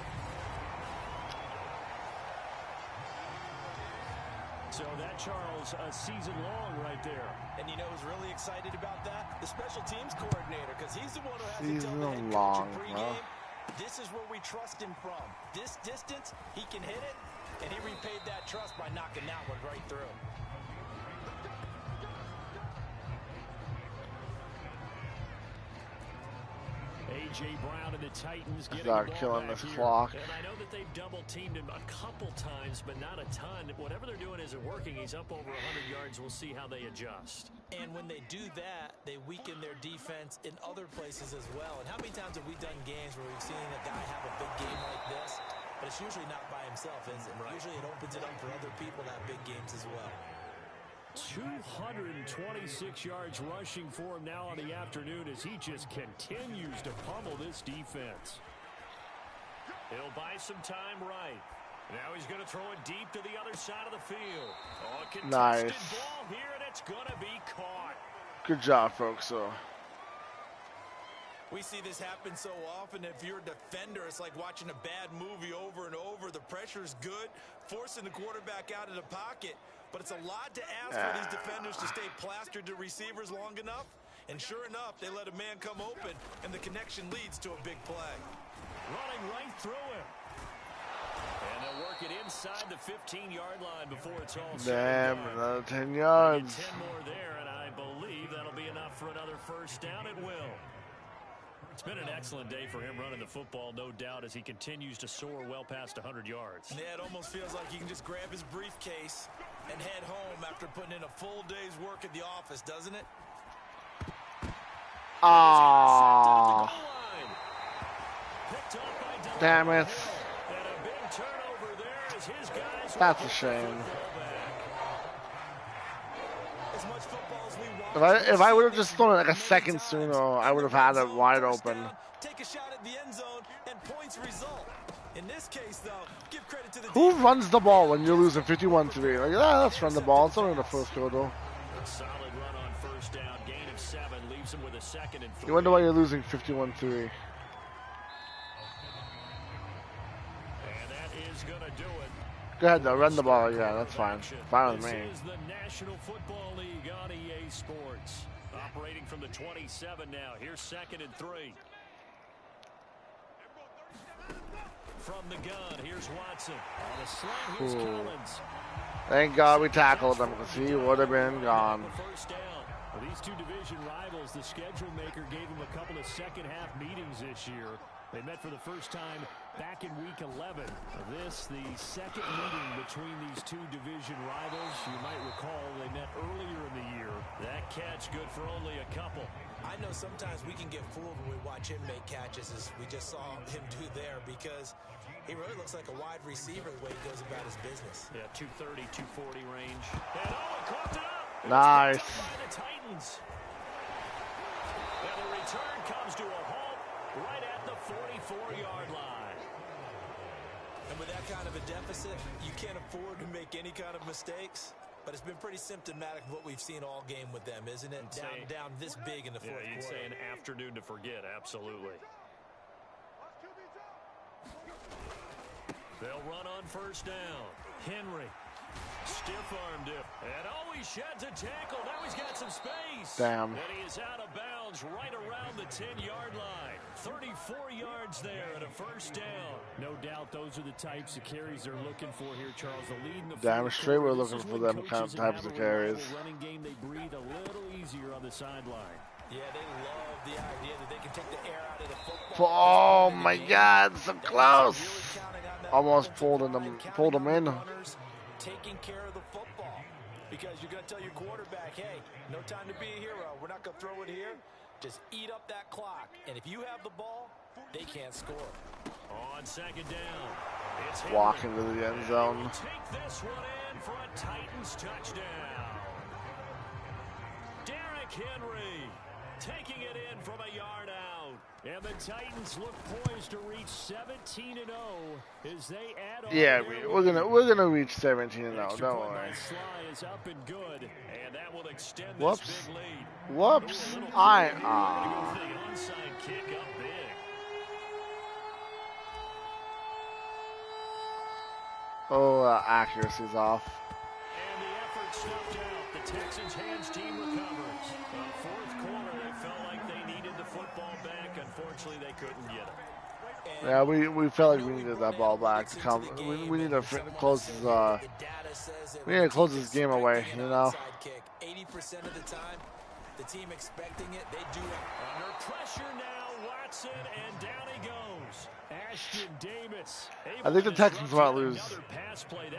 So that, Charles, a season long right there. And you know who's really excited about that? The special teams coordinator, because he's the one who has to tell Season the head coach long, in pregame, huh? this is where we trust him from. This distance, he can hit it, and he repaid that trust by knocking that one right through. A.J. Brown and the Titans getting Start the ball killing back this here. clock. And I know that they've double-teamed him a couple times, but not a ton. Whatever they're doing isn't working. He's up over 100 yards. We'll see how they adjust. And when they do that, they weaken their defense in other places as well. And how many times have we done games where we've seen a guy have a big game like this, but it's usually not by himself, is it? Right. Usually it opens it up for other people to have big games as well. 226 yards rushing for him now on the afternoon as he just continues to pummel this defense. He'll buy some time right. Now he's going to throw it deep to the other side of the field. Oh, a contested ball here, and it's going to be caught. Good job, folks. We see this happen so often. If you're a defender, it's like watching a bad movie over and over. The pressure's good, forcing the quarterback out of the pocket. But it's a lot to ask for these defenders to stay plastered to receivers long enough. And sure enough, they let a man come open, and the connection leads to a big play. Running right through him. And they'll work it inside the 15-yard line before it's all said and done. Another 10 yards. 10 more there, and I believe that'll be enough for another first down. It will. It's been an excellent day for him running the football, no doubt, as he continues to soar well past 100 yards. Yeah, it almost feels like he can just grab his briefcase and head home after putting in a full day's work at the office, doesn't it? Ah. Damn it. That's a shame. If I would have just thrown it like a second sooner, I would have had it wide open. Take a shot at the end zone and points result. In this case, though, give credit to the Who runs the ball when you're losing 51-3? Like, let's run the ball. It's only the first quarter. Solid run on first down, gain of 7, leaves him with a 2nd and 3. You wonder why you're losing 51-3. And that is going to do it. Go ahead, though. Run the ball. Yeah, that's fine. Fine with me. This is the National Football League on EA Sports. Operating from the 27 now. Here's 2nd and 3. From the gun, here's Watson. On a slant, here's Collins. Thank God we tackled them because he would have been gone. First down. Well, these two division rivals, the schedule maker gave them a couple of second-half meetings this year. They met for the first time back in Week 11. This, the second meeting between these two division rivals. You might recall they met earlier in the year. That catch good for only a couple. I know sometimes we can get fooled when we watch him make catches, as we just saw him do there, because he really looks like a wide receiver the way he goes about his business. Yeah, 230, 240 range. And Owen coughed it up. Nice. By the Titans. And the return comes to a halt right at the 44-yard line. And with that kind of a deficit, you can't afford to make any kind of mistakes. But it's been pretty symptomatic of what we've seen all game with them, isn't it? Down this big in the fourth quarter. You'd say an afternoon to forget, absolutely. They'll run on first down. Henry stiff-armed it. And he sheds a tackle. Now he's got some space. Damn. And he is out of bounds right around the 10-yard line. 34 yards there and a first down. No doubt those are the types of carries they're looking for here, Charles. The lead in the Damn straight we're looking for them kind of types of carries. Running game, they breathe a little easier on the sideline. Yeah, they love the idea that they can take the air out of the football. Oh my God, so close! Almost pulled them in. Taking care of the football, because you're going to tell your quarterback, hey, no time to be a hero. We're not going to throw it here. Just eat up that clock. And if you have the ball, they can't score. On second down, it's walk into the end zone. Take this one in for a Titans touchdown. Derrick Henry. taking it in from a yard out. And the Titans look poised to reach 17-0 as they add on. Yeah, we're gonna reach 17-0. Don't worry. Is up and good, and that will extend Whoops. this big lead. Whoops. The onside kick up big. Oh, accuracy's off. And the effort snuffed out. The Texans' hands team recovers. Fourth quarter, they felt like they needed the football back. Unfortunately, they couldn't get it. Yeah, we felt like we needed that ball back to come. We need to close this. We need to close this game away. You know. 80% of the time, the team expecting it, they do it. Under pressure now, Watson, and down he goes. Ashton Davis. I think the Texans might lose.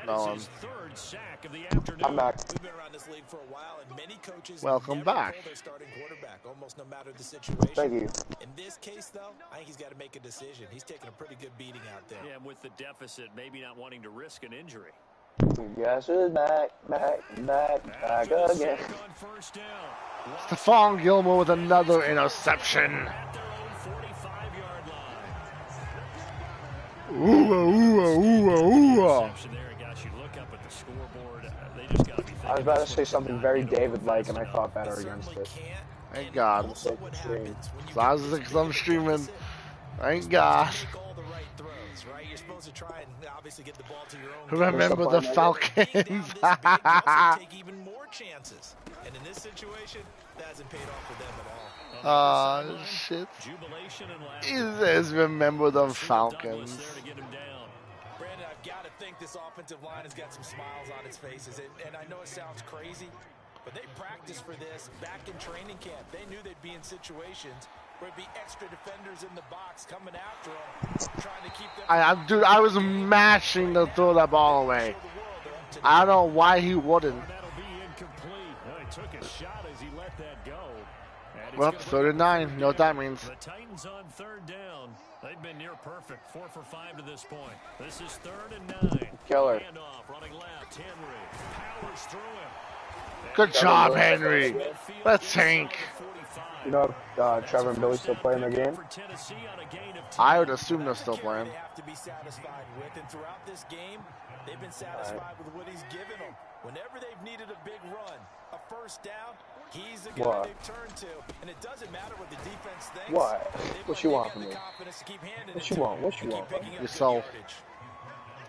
No. Third sack of the afternoon. I'm back. We've been around this league for a while, and many coaches Welcome never back. pull their starting quarterback, almost no matter the situation. Thank you. In this case, though, I think he's got to make a decision. He's taking a pretty good beating out there. Yeah, with the deficit, maybe not wanting to risk an injury. Yes, it's back again. On first down. Stephon Gilmore with another interception. At their own 45-yard line. Ooh. Interception there, guys. You look up at the scoreboard. They just got to be thinking. I was about to say something very David-like, and I thought better against it. Thank God. Also, what happens when you Because I'm streaming. Thank God. make all the right throws, right? You're supposed to try and obviously get the ball to your own. Remember the Falcons. Being down this big, you also take even more chances. And in this situation, that hasn't paid off for them at all. Oh, shit. Jubilation and He laughter. says, remember the Douglas Falcons. there to get him down. Brandon, I've got to think this offensive line has got some smiles on its faces. And I know it sounds crazy, but they practiced for this back in training camp. They knew they'd be in situations where it'd be extra defenders in the box coming after them, trying to keep them. Dude, I was mashing to throw that ball away. I don't know why he wouldn't. That'll be incomplete. Well, he took a shot as he let that go. And it's Well, gonna 39. You know what that means. The Titans on third down. They've been near perfect. 4 for 5 to this point. This is 3rd and 9. Killer. Handoff, running left. Henry powers through him. Good job, Henry. Let's tank. You know, Trevor and Billy still playing their game? I would assume they're still playing. They have to be satisfied with, and throughout this game, they've been satisfied with what he's given them. Whenever they've needed a big run, a first down, he's the guy they've turned to, and it doesn't matter what the defense thinks. What? What you want from me? What you want? What you want? Yourself.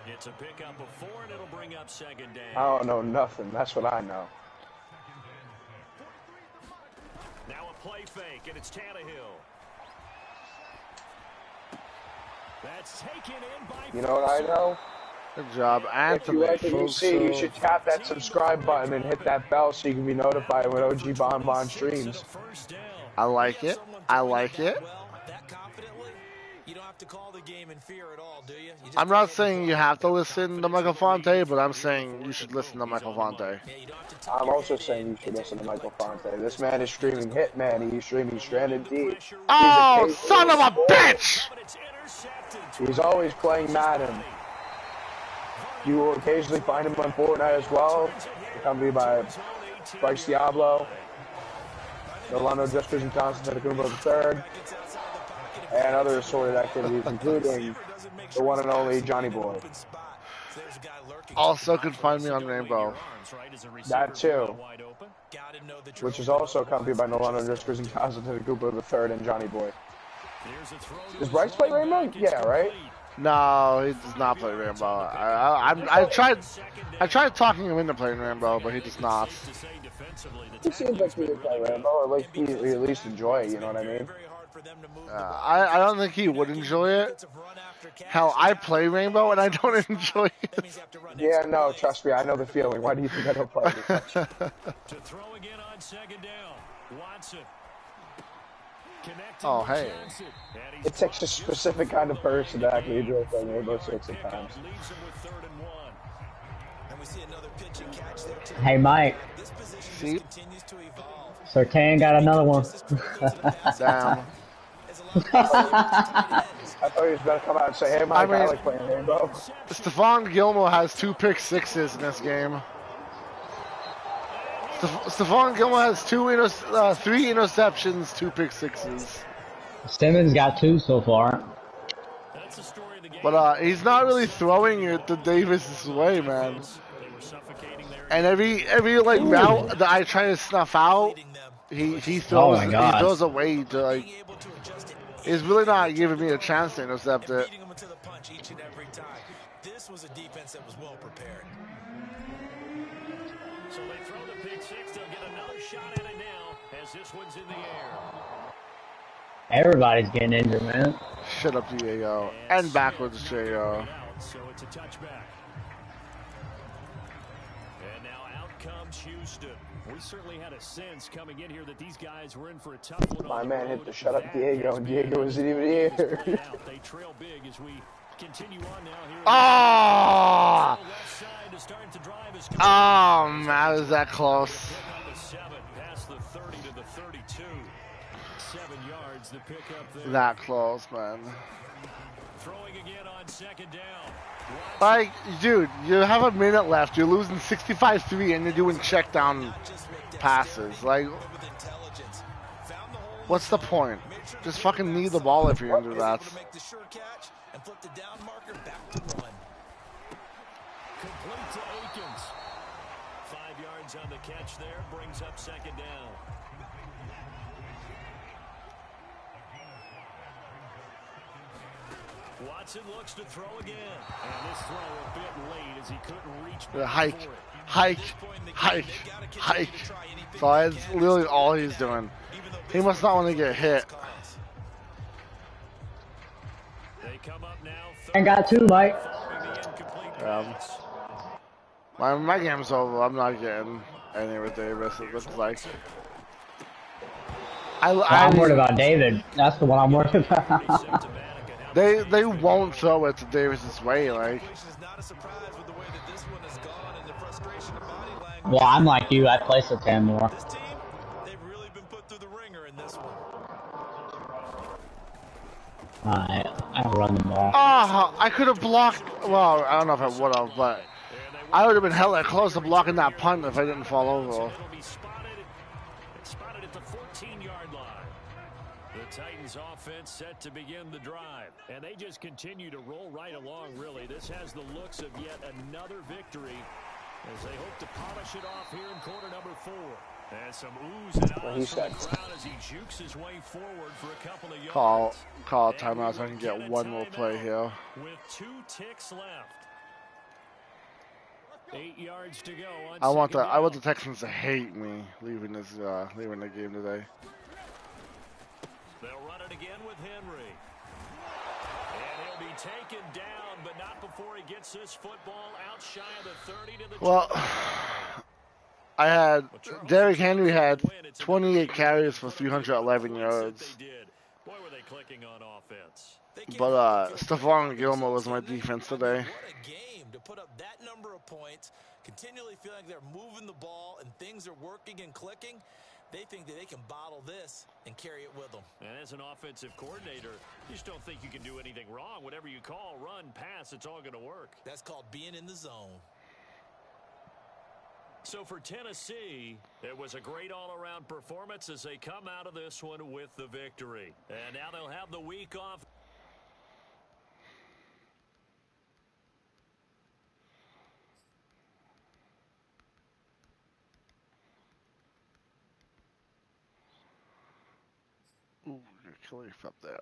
It's a pickup of 4, and it'll bring up 2nd down. I don't know nothing. That's what I know. Now a play fake, and it's Tannehill. That's taken in by. You know what I know? Good job, If you Anthony. like what you see, you should tap that subscribe button and hit that bell so you can be notified when OG-BonBon streams. I like it. I like it. Well, that confidently, you don't have to call the game in fear at all, do you? I'm not saying you have to listen to Michael Fonte, but I'm saying you should listen to Michael Fonte. Yeah, you don't have to I'm also saying you should listen to Michael Fonte. This man is streaming Hitman. He's streaming Stranded Deep. Oh, son of a bitch! He's always playing Madden. You will occasionally find him on Fortnite as well, accompanied by Bryce Diablo, Rolando Justice and Constantine III, and other assorted activities, including the one and only Johnny Boy. Also could find me on Rainbow. That too. Which is also accompanied by Rolando Justice and Constantine III and Johnny Boy. Does Bryce play Rainbow? Yeah, right? No, he does not play Rainbow. I tried talking him into playing Rainbow, but he does not. He seems like he would play Rainbow, or at least enjoy it, you know what I mean? I don't think he would enjoy it. Hell, I play Rainbow and I don't enjoy it. Yeah, no, trust me, I know the feeling. Why do you think I don't play it? To throw again on 2nd down. Watson. Oh, hey. It takes a specific kind of person to actually enjoy playing Rainbow Six at times. Hey, Mike. See? Sertan got another one. Damn. I thought he was going to come out and say, hey, Mike, I like playing Rainbow. Stephon Gilmore has 2 pick sixes in this game. Stephon Gilmore has three interceptions, 2 pick sixes. Simmons got 2 so far. That's the story of the game. But he's not really throwing it the Davis's way, man. And every like route that I try to snuff out, he throws away to like. He's really not giving me a chance to intercept it. Beating him into the punch each and every time. This was a defense that was well prepared. So they throw the pick six. They'll get another shot at it now as this one's in the air. Everybody's getting injured, man. Shut up, Diego. And backwards, Diego. So it's a touchback. And now out comes Houston. We certainly had a sense coming in here that these guys were in for a tough one. My man hit the shut up Diego, and Diego isn't even here. They trail big as we continue on now here. Oh, man, is that close? Past the 30 to the 32. 7 yards the pickup there. That close, man. Throwing again on second down. Like, dude, you have a minute left. You're losing 65-3, and you're doing check down passes. Like, what's the point? Just fucking knee the ball if you're gonna do that. Complete to Akins. 5 yards on the catch there, brings up second down. Watson looks to throw again. And this throw a bit late as he couldn't reach. Hike. So that's literally all he's doing. He must not want to get hit. They come up now. And got 2, Mike. My game's over. I'm not getting any with Davis. It looks like. I'm worried about David. That's the one I'm worried about. They won't throw it to Davis's way, like. Well, I'm like you. I play Satan more. Alright, I run the ball. Oh, I could have blocked. Well, I don't know if I would have, but I would have been hella close to blocking that punt if I didn't fall over. Spotted at the 14-yard line. The Titans offense set to begin the drive, and they just continue to roll right along, really. This has the looks of yet another victory as they hope to polish it off here in quarter number 4. And some oohs and ahs from the crowd as he jukes his way forward for a couple of yards. Call a timeout so I can get one more play here. With 2 ticks left. 8 yards to go. I want the Texans to hate me leaving the game today. They'll run it again with Henry. And he'll be taken down, but not before he gets this football out shy of the 30 to the 20. Derrick Henry had 28 carries for 311 yards. Boy, were they clicking on offense. But Stephon Gilmore was my defense today. What a game to put up that number of points, continually feeling like they're moving the ball and things are working and clicking. They think that they can bottle this and carry it with them. And as an offensive coordinator, you just don't think you can do anything wrong. Whatever you call, run, pass, it's all going to work. That's called being in the zone. So for Tennessee, it was a great all-around performance as they come out of this one with the victory. And now they'll have the week off. Ooh, you're killing up there.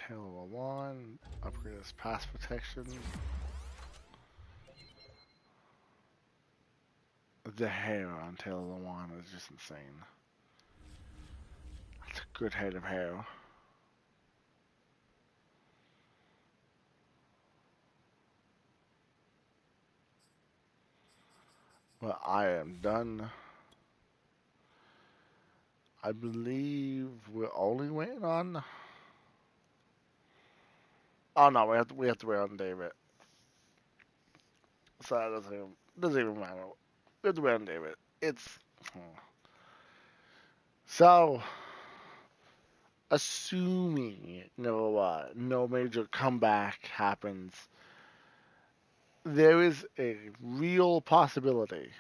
Taylor 1, upgrade his pass protection. The hair on Taylor Lewan is just insane. That's a good head of hair. But I am done. I believe we're only waiting on. Oh no, we have to wait on David. So that doesn't even Doesn't even matter. We have to win, David. It's so assuming no major comeback happens, there is a real possibility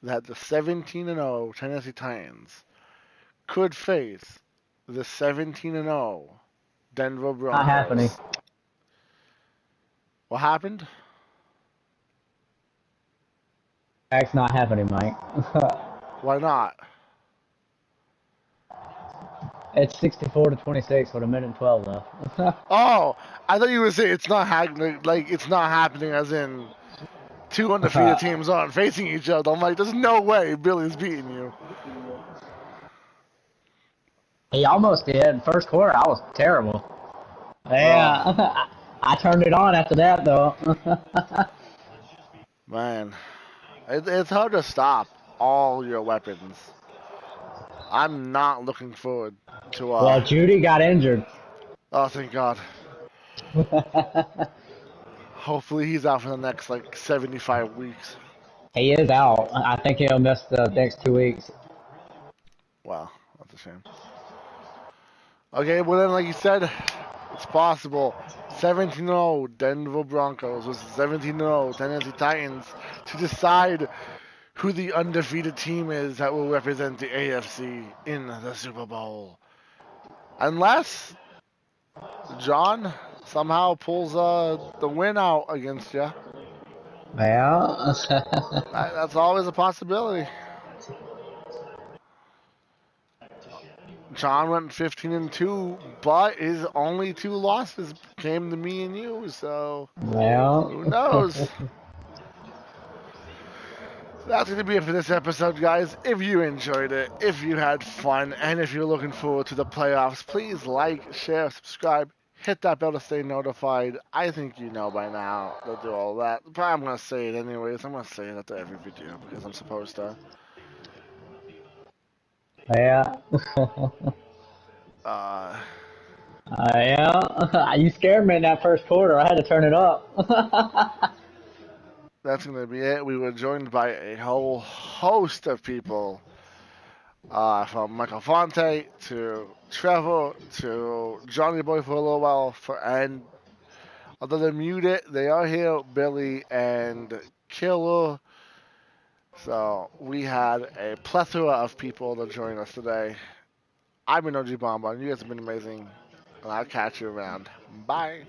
that the 17-0 Tennessee Titans could face the 17-0 Denver Not happening. Broncos. What happened? That's not happening, Mike. Why not? It's 64-26 with a minute and 12 left. Oh, I thought you were saying it's not happening. Like it's not happening, as in two undefeated teams aren't facing each other. I'm like, there's no way Billy's beating you. He almost did. First quarter, I was terrible. Yeah, I turned it on after that, though. Man, it's hard to stop all your weapons. I'm not looking forward to. Well, Judy got injured. Oh, thank God. Hopefully he's out for the next 75 weeks. He is out. I think he'll miss the next 2 weeks. Wow, that's a shame. Okay, well then, like you said, it's possible. 17-0 Denver Broncos versus 17-0 Tennessee Titans to decide who the undefeated team is that will represent the AFC in the Super Bowl. Unless John somehow pulls the win out against you. Yeah. That's always a possibility. John went 15-2, but his only 2 losses came to me and you, so Well. who knows? That's going to be it for this episode, guys. If you enjoyed it, if you had fun, and if you're looking forward to the playoffs, please like, share, subscribe, hit that bell to stay notified. I think you know by now to do all that. But I'm going to say it anyways. I'm going to say it after every video because I'm supposed to. Yeah. Yeah. You scared me in that first quarter. I had to turn it up. That's going to be it. We were joined by a whole host of people. From Michael Fonte to Trevor to Johnny Boy for a little while, and although they're muted, they are here, Billy and Killer. So we had a plethora of people that joined us today. I've been OG-BonBon. You guys have been amazing, and I'll catch you around. Bye.